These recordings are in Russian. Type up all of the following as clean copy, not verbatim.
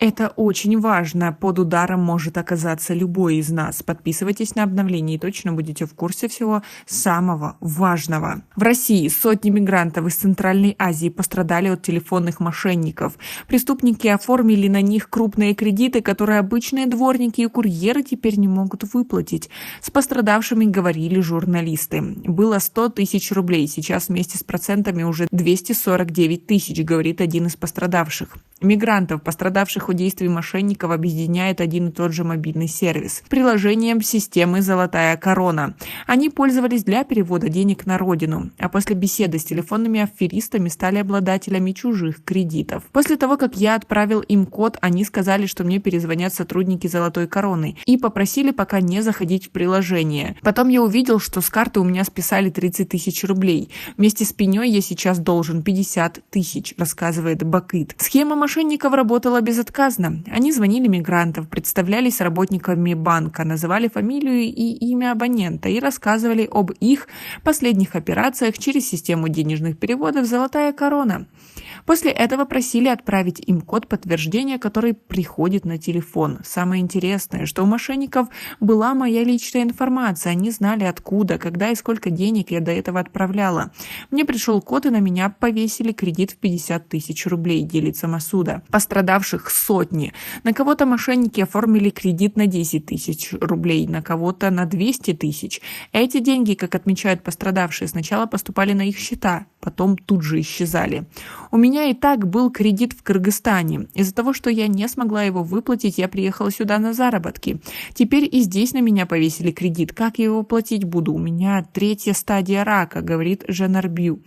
Это очень важно. Под ударом может оказаться любой из нас. Подписывайтесь на обновления и точно будете в курсе всего самого важного. В России сотни мигрантов из Центральной Азии пострадали от телефонных мошенников. Преступники оформили на них крупные кредиты, которые обычные дворники и курьеры теперь не могут выплатить. С пострадавшими говорили журналисты. Было 100 тысяч рублей, сейчас вместе с процентами уже 249 тысяч, говорит один из пострадавших. Мигрантов, пострадавших от действий мошенников, объединяет один и тот же мобильный сервис – приложением системы «Золотая корона». Они пользовались для перевода денег на родину, а после беседы с телефонными аферистами стали обладателями чужих кредитов. После того, как я отправил им код, они сказали, что мне перезвонят сотрудники «Золотой короны» и попросили пока не заходить в приложение. Потом я увидел, что с карты у меня списали 30 тысяч рублей. Вместе с пеней я сейчас должен 50 тысяч, рассказывает Бакыт. Схема мошенников работала безотказно. Они звонили мигрантам, представлялись работниками банка, называли фамилию и имя абонента и рассказывали об их последних операциях через систему денежных переводов «Золотая корона». После этого просили отправить им код подтверждения, который приходит на телефон. Самое интересное, что у мошенников была моя личная информация. Они знали, откуда, когда и сколько денег я до этого отправляла. Мне пришел код, и на меня повесили кредит в 50 тысяч рублей, делится Масуда. Пострадавших сотни. На кого-то мошенники оформили кредит на 10 тысяч рублей, на кого-то на 200 тысяч. Эти деньги, как отмечают пострадавшие, сначала поступали на их счета, потом тут же исчезали. У меня и так был кредит в Кыргызстане. Из-за того, что я не смогла его выплатить, я приехала сюда на заработки. Теперь и здесь на меня повесили кредит. Как я его платить буду? У меня 3-я стадия рака, говорит Жанарбю.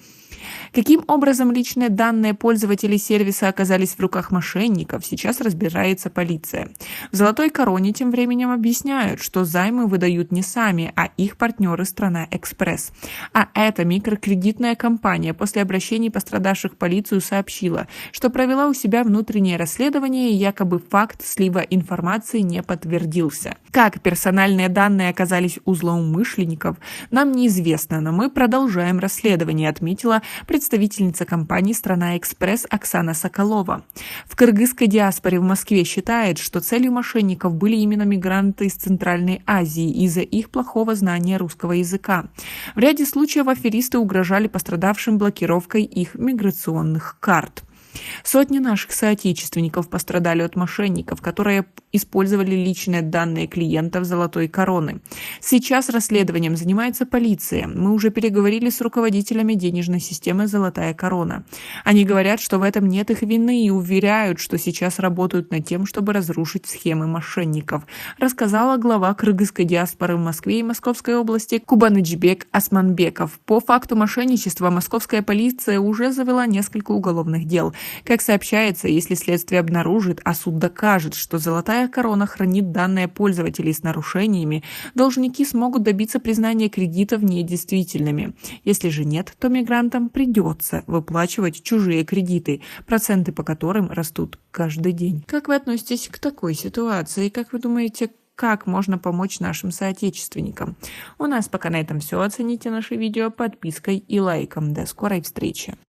Каким образом личные данные пользователей сервиса оказались в руках мошенников, сейчас разбирается полиция. В «Золотой короне» тем временем объясняют, что займы выдают не сами, а их партнеры «Страна Экспресс». А эта микрокредитная компания после обращений пострадавших в полицию сообщила, что провела у себя внутреннее расследование и якобы факт слива информации не подтвердился. Как персональные данные оказались у злоумышленников, нам неизвестно, но мы продолжаем расследование, отметила представительница компании «Страна Экспресс» Оксана Соколова. В кыргызской диаспоре в Москве считает, что целью мошенников были именно мигранты из Центральной Азии из-за их плохого знания русского языка. В ряде случаев аферисты угрожали пострадавшим блокировкой их миграционных карт. Сотни наших соотечественников пострадали от мошенников, которые использовали личные данные клиентов «Золотой короны». Сейчас расследованием занимается полиция. Мы уже переговорили с руководителями денежной системы «Золотая корона». Они говорят, что в этом нет их вины и уверяют, что сейчас работают над тем, чтобы разрушить схемы мошенников, рассказала глава кыргызской диаспоры в Москве и Московской области Кубаныджбек Османбеков. По факту мошенничества московская полиция уже завела несколько уголовных дел. Как сообщается, если следствие обнаружит, а суд докажет, что «Золотая корона» хранит данные пользователей с нарушениями, должники смогут добиться признания кредитов недействительными. Если же нет, то мигрантам придется выплачивать чужие кредиты, проценты по которым растут каждый день. Как вы относитесь к такой ситуации? Как вы думаете, как можно помочь нашим соотечественникам? У нас пока на этом все. Оцените наше видео подпиской и лайком. До скорой встречи!